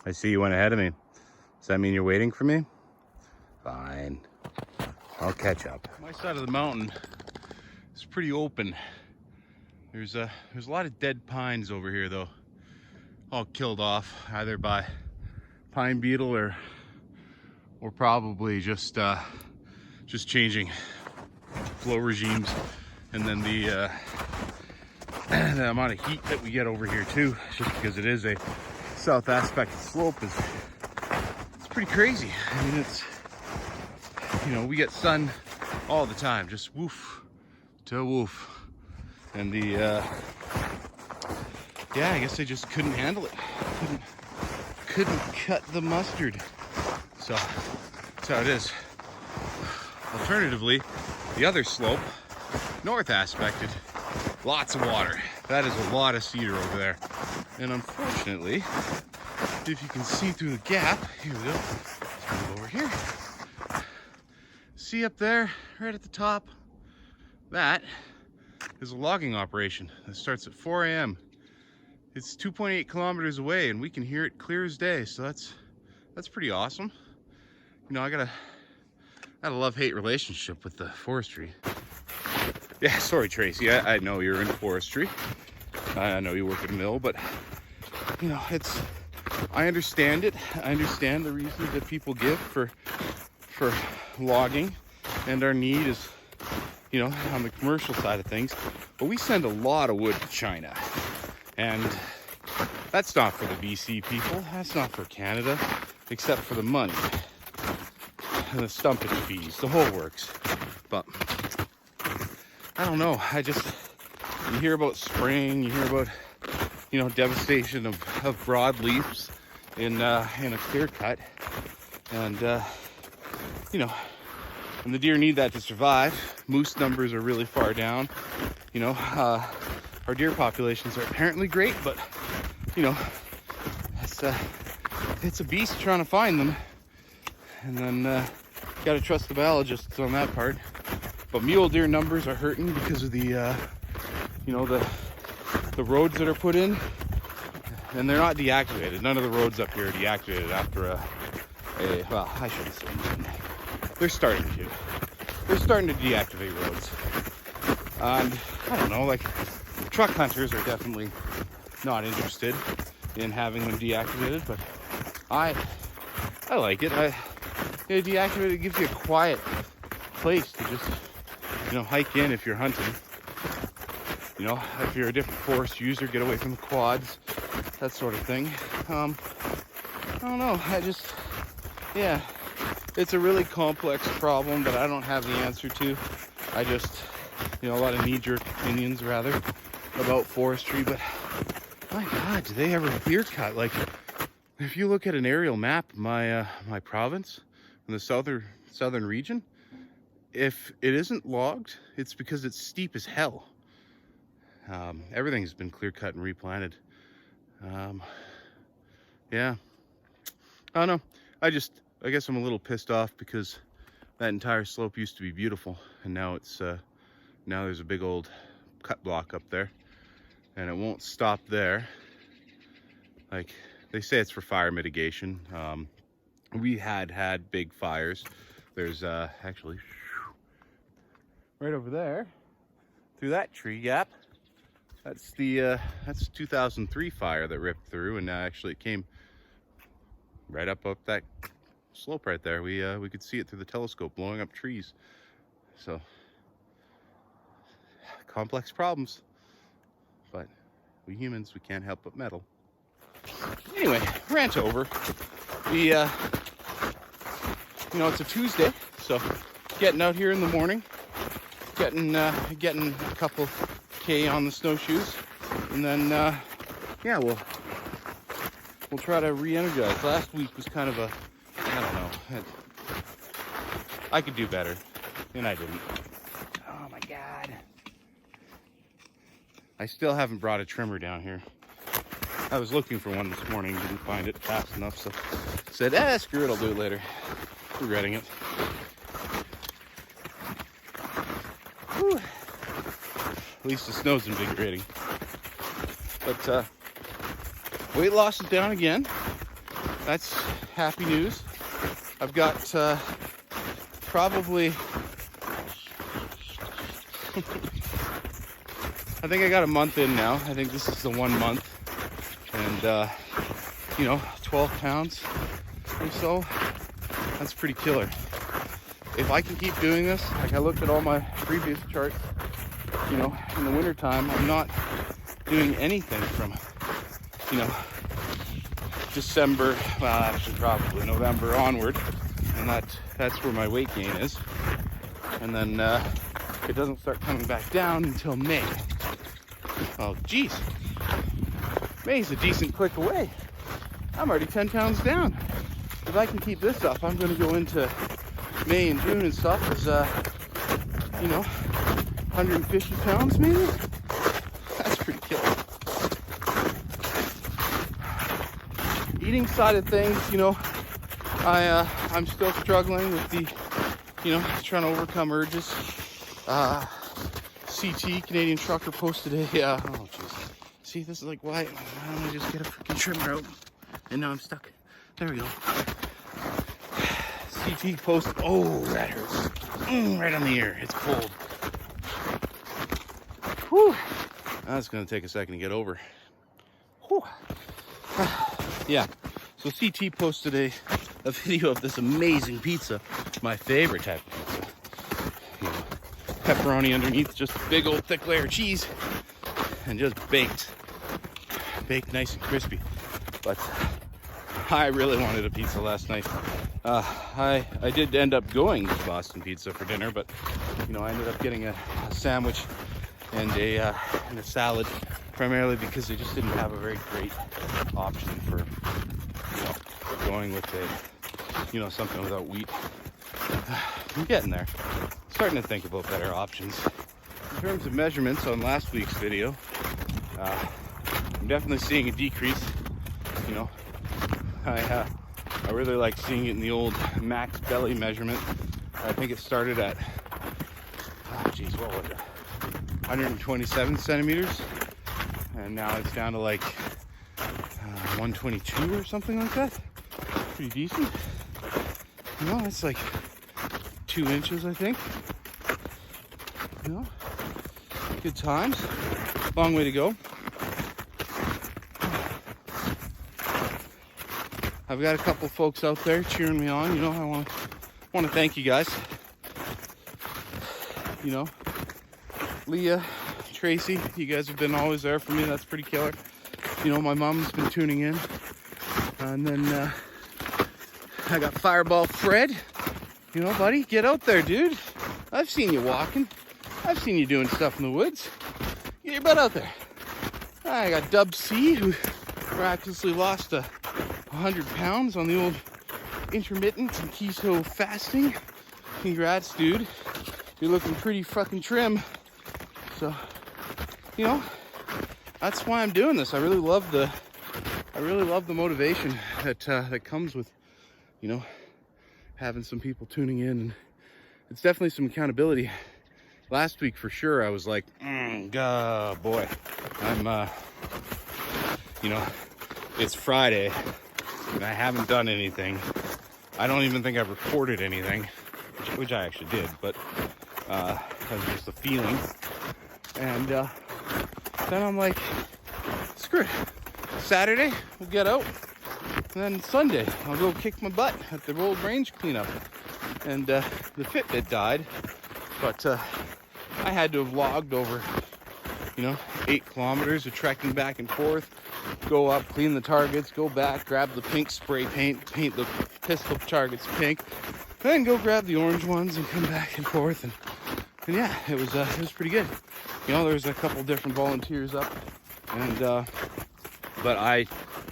I see you went ahead of me. Does that mean you're waiting for me? Fine. I'll catch up. My side of the mountain is pretty open. There's a lot of dead pines over here though. All killed off either by pine beetle or probably just changing flow regimes, and then the amount of heat that we get over here too, just because it is a south aspect slope, is it's pretty crazy. I mean, it's, you know, we get sun all the time, just woof to woof, and the yeah, I guess I just couldn't handle it. Couldn't cut the mustard. So that's how it is. Alternatively, the other slope, north aspected, lots of water. That is a lot of cedar over there. And unfortunately, if you can see through the gap, here we go. Let's move over here. See up there, right at the top, that is a logging operation that starts at 4 a.m. It's 2.8 kilometers away, and we can hear it clear as day. So that's pretty awesome. You know, I got a love-hate relationship with the forestry. Yeah, sorry, Tracy. I know you're in forestry. I know you work at a mill, but you know, I understand it. I understand the reasons that people give for logging, and our need is, you know, on the commercial side of things. But we send a lot of wood to China, and that's not for the BC people. That's not for Canada, except for the money and the stumpage fees, the whole works. But I don't know. You hear about spring, you hear about, you know, devastation of broadleafs in a clear cut, and you know, and the deer need that to survive. Moose numbers are really far down. You know, our deer populations are apparently great, but you know, it's a beast trying to find them. And then got to trust the biologists on that part. But mule deer numbers are hurting because of the you know, the roads that are put in, and they're not deactivated. None of the roads up here are deactivated after well, I shouldn't say none. They're starting to deactivate roads. And I don't know, like, truck hunters are definitely not interested in having them deactivated, but I like it. Deactivated gives you a quiet place to just, you know, hike in if you're hunting. You know, if you're a different forest user, get away from the quads, that sort of thing. I don't know. Yeah, it's a really complex problem that I don't have the answer to. I just, you know, a lot of knee-jerk opinions rather about forestry. But my God, do they ever clear cut? Like, if you look at an aerial map of my province in the southern region, if it isn't logged, it's because it's steep as hell. Everything's been clear cut and replanted. Yeah, I don't know. I guess I'm a little pissed off because that entire slope used to be beautiful, and now now there's a big old cut block up there, and it won't stop there. Like, they say it's for fire mitigation. We had big fires. There's actually right over there through that tree gap. That's the 2003 fire that ripped through, and actually it came right up that slope right there. We could see it through the telescope, blowing up trees. So complex problems, but we humans, we can't help but meddle. Anyway, rant over. You know, it's a Tuesday, so getting out here in the morning, getting a couple K on the snowshoes, and then yeah, we'll try to re-energize. Last week was kind of a, I don't know, I could do better, and I didn't. Oh my God, I still haven't brought a trimmer down here. I was looking for one this morning, didn't find it fast enough, so said, screw it, I'll do it later. Regretting it. Whew. At least the snow's invigorating. But weight loss is down again. that's happy news. I've got probably, I think I got a month in now. I think this is the 1 month. And, 12 pounds or so. That's pretty killer. If I can keep doing this, like I looked at all my previous charts, in the wintertime, I'm not doing anything from, December, well, actually probably November onward. And that's where my weight gain is. And then it doesn't start coming back down until May. Oh, geez. May's a decent click away. I'm already 10 pounds down. If I can keep this up, I'm going to go into May and June and stuff as, 150 pounds maybe? That's pretty killer. Eating side of things, I'm still struggling with the, trying to overcome urges. CT, Canadian Trucker, posted a, oh jeez. See, this is like, why don't I just get a freaking trimmer out? And now I'm stuck. There we go. CT posted, oh, that hurts. Right on the ear, it's cold. Whew. That's gonna take a second to get over. Whew. Yeah, so CT posted a video of this amazing pizza, my favorite type of pizza. Pepperoni underneath, just a big old thick layer of cheese, and just baked nice and crispy. But I really wanted a pizza last night. I did end up going to Boston Pizza for dinner, but I ended up getting a sandwich and a salad, primarily because they just didn't have a very great option for going with something without wheat. I'm getting there. Starting to think about better options. In terms of measurements on last week's video, I'm definitely seeing a decrease. I really like seeing it in the old max belly measurement. I think it started at, what was it? 127 centimeters. And now it's down to like 122 or something like that. Pretty decent. It's like 2 inches, I think. Good times. Long way to go. I've got a couple folks out there cheering me on. I want to thank you guys. Leah, Tracy, you guys have been always there for me. That's pretty killer. My mom's been tuning in. And then I got Fireball Fred. Buddy, get out there, dude. I've seen you walking. I've seen you doing stuff in the woods. Get your butt out there. I got Dub C, who miraculously lost 100 pounds on the old intermittent and keto fasting. Congrats, dude. You're looking pretty fucking trim. So, that's why I'm doing this. I really love the motivation that comes with, having some people tuning in, and it's definitely some accountability. Last week for sure, I was like, boy, I'm, it's Friday and I haven't done anything. I don't even think I've recorded anything, which I actually did, but that was just a feeling. And then I'm like, screw it. Saturday, we'll get out. And then Sunday, I'll go kick my butt at the road range cleanup. And the Fitbit died, but I had to have logged over, 8 kilometers of trekking back and forth, go up, clean the targets, go back, grab the pink spray paint the pistol targets pink, then go grab the orange ones and come back and forth. And yeah, it was pretty good. There's a couple different volunteers up, and but I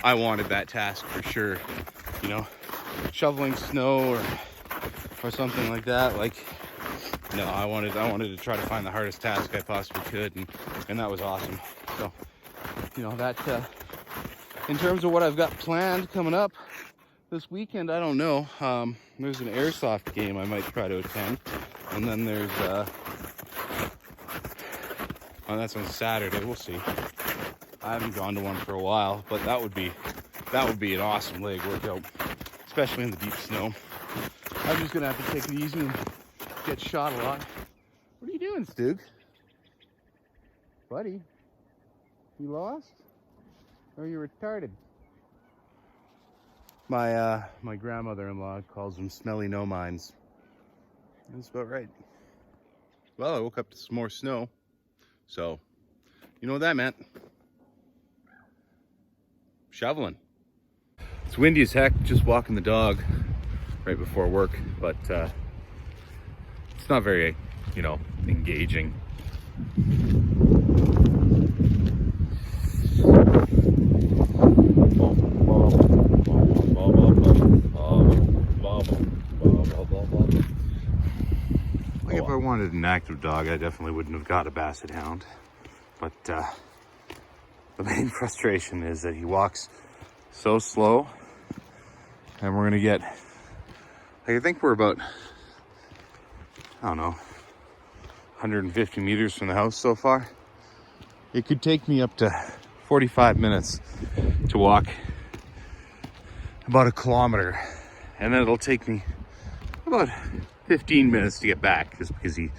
wanted that task for sure. Shoveling snow or something like that. No, I wanted to try to find the hardest task I possibly could, and that was awesome. So, that in terms of what I've got planned coming up this weekend, I don't know. There's an airsoft game I might try to attend, and then there's that's on Saturday. We'll see. I haven't gone to one for a while, but that would be that would be an awesome leg workout, especially in the deep snow. I'm just gonna have to take it easy and get shot a lot. What are you doing, Stug? Buddy, you lost? Or are you retarded? My grandmother-in-law calls them smelly no minds. That's about right. Well, I woke up to some more snow, so you know what that meant. Shoveling. It's windy as heck, just walking the dog right before work, but it's not very, you know, engaging. Like if I wanted an active dog, I definitely wouldn't have got a basset hound, but the main frustration is that he walks so slow, and we're gonna get, like, I think we're about, I don't know, 150 meters from the house so far. It could take me up to 45 minutes to walk about a kilometer, and then it'll take me about 15 minutes to get back, just because he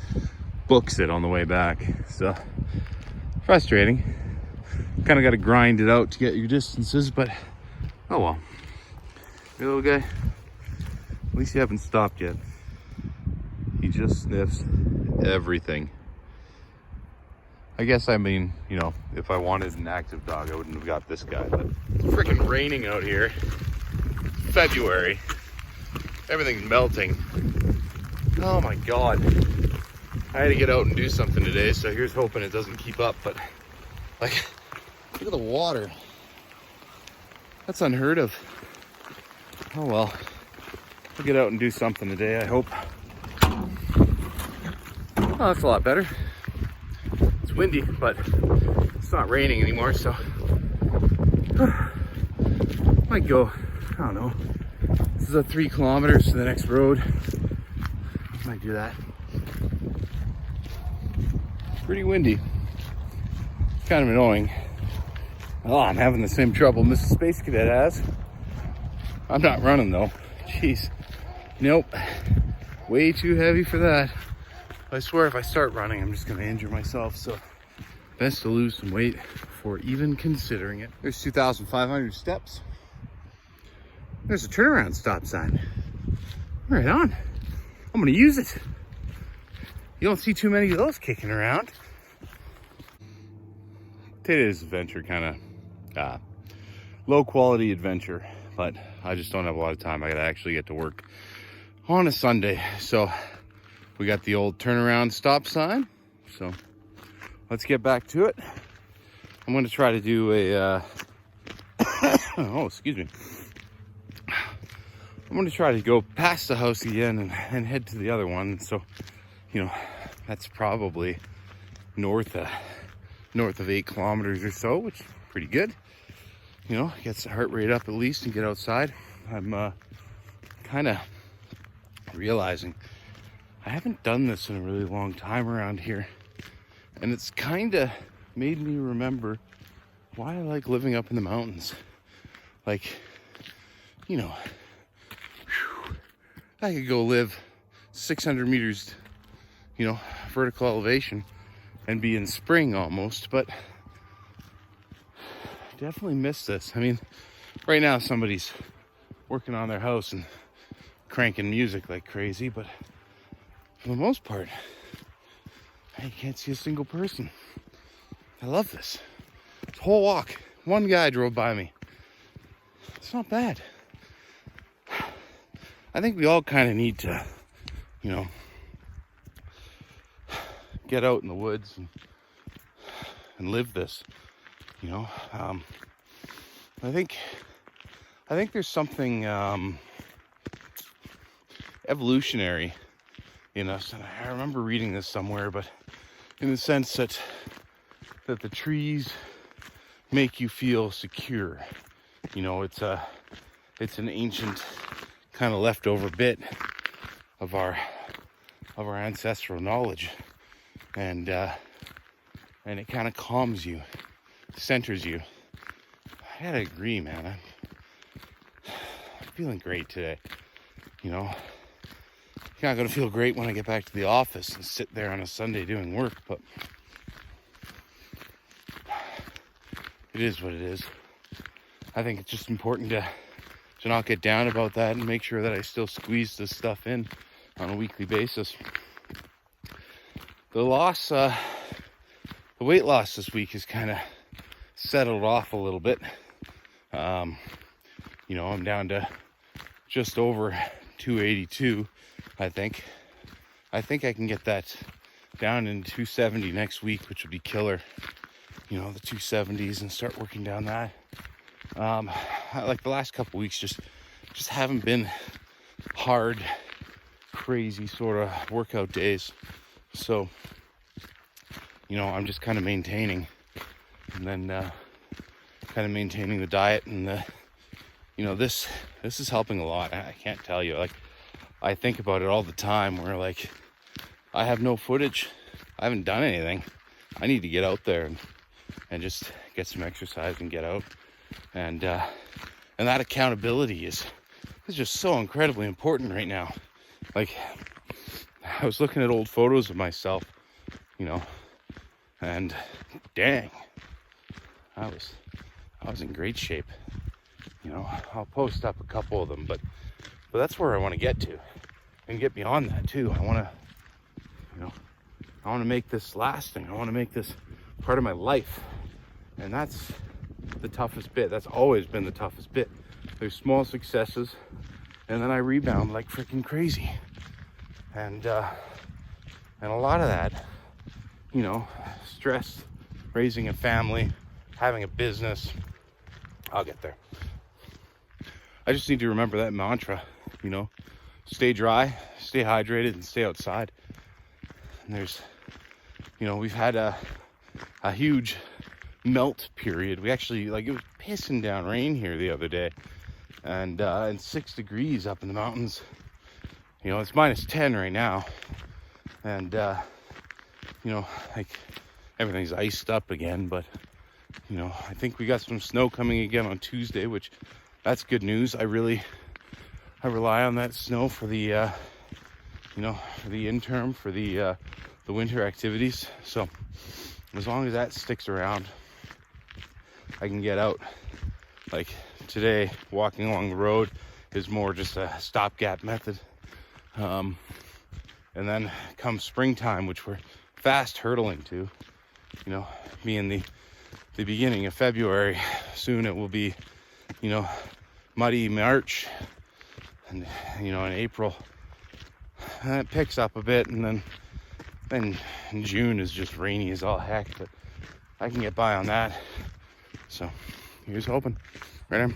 books it on the way back. So frustrating. Kind of got to grind it out to get your distances, but oh well. Hey, little guy, at least you haven't stopped yet. He just sniffs everything. I guess, I mean, you know, if I wanted an active dog, I wouldn't have got this guy, but it's freaking raining out here. February. Everything's melting. Oh my God. I had to get out and do something today, so here's hoping it doesn't keep up, but like, look at the water. That's unheard of. Oh well. I'll get out and do something today, I hope. Oh, that's a lot better. It's windy, but it's not raining anymore, so might go, I don't know. This is a 3 kilometers to the next road. Might do that. Pretty windy. Kind of annoying. Oh, I'm having the same trouble Mrs. Space Cadet has. I'm not running though. Jeez. Nope. Way too heavy for that. I swear if I start running, I'm just gonna injure myself. So best to lose some weight before even considering it. There's 2,500 steps. There's a turnaround stop sign. Right on. I'm gonna use it. You don't see too many of those kicking around. Today's adventure kind of low quality adventure, but I just don't have a lot of time. I gotta actually get to work on a Sunday. So we got the old turnaround stop sign. So let's get back to it. I'm gonna try to do a, oh, excuse me. I'm gonna try to go past the house again and head to the other one. So, you know, that's probably north of 8 kilometers or so, which is pretty good. You know, gets the heart rate up at least and get outside. I'm kind of realizing I haven't done this in a really long time around here, and it's kind of made me remember why I like living up in the mountains. Like, you know, I could go live 600 meters, you know, vertical elevation and be in spring almost, but definitely miss this. I mean, right now somebody's working on their house and cranking music like crazy, but for the most part, I can't see a single person. I love this. This whole walk, one guy drove by me. It's not bad. I think we all kind of need to, you know, get out in the woods and live this, you know. I think there's something evolutionary in us, and I remember reading this somewhere, but in the sense that the trees make you feel secure. You know, it's an ancient kind of leftover bit of our ancestral knowledge, and it kind of calms you, centers you. I gotta agree, man. feeling great today. You know, you're not going to feel great when I get back to the office and sit there on a Sunday doing work, but it is what it is. I think it's just important to not get down about that and make sure that I still squeeze this stuff in on a weekly basis. The weight loss this week has kind of settled off a little bit. You know, I'm down to just over 282, I think. I think I can get that down in 270 next week, which would be killer. You know, the 270s, and start working down that. Like the last couple weeks just haven't been hard, crazy sort of workout days. So, you know, I'm just kind of maintaining, and then kind of maintaining the diet, and you know, this is helping a lot. I can't tell you, like, I think about it all the time where, like, I have no footage. I haven't done anything. I need to get out there and just get some exercise and get out. And that accountability is just so incredibly important right now. Like, I was looking at old photos of myself, you know, and dang, I was in great shape. You know, I'll post up a couple of them, but that's where I want to get to, and get beyond that too. I want to make this lasting. I want to make this part of my life, and that's the toughest bit. That's always been the toughest bit. There's small successes, and then I rebound like freaking crazy, and a lot of that, you know, stress, raising a family, having a business. I'll get there. I just need to remember that mantra, you know, stay dry, stay hydrated, and stay outside. And there's, you know, we've had a huge melt period. We actually, like, it was pissing down rain here the other day, and 6 degrees up in the mountains. You know, it's minus 10 right now, and you know, like, everything's iced up again. But you know, I think we got some snow coming again on Tuesday, which that's good news. I rely on that snow for the you know, for the interim, for the winter activities. So as long as that sticks around, I can get out. Like today, walking along the road is more just a stopgap method. And then come springtime, which we're fast hurtling to, you know, being the beginning of February, soon it will be, you know, muddy March, and, you know, in April, and it picks up a bit, and then June is just rainy as all heck, but I can get by on that. So here's hoping. Right on.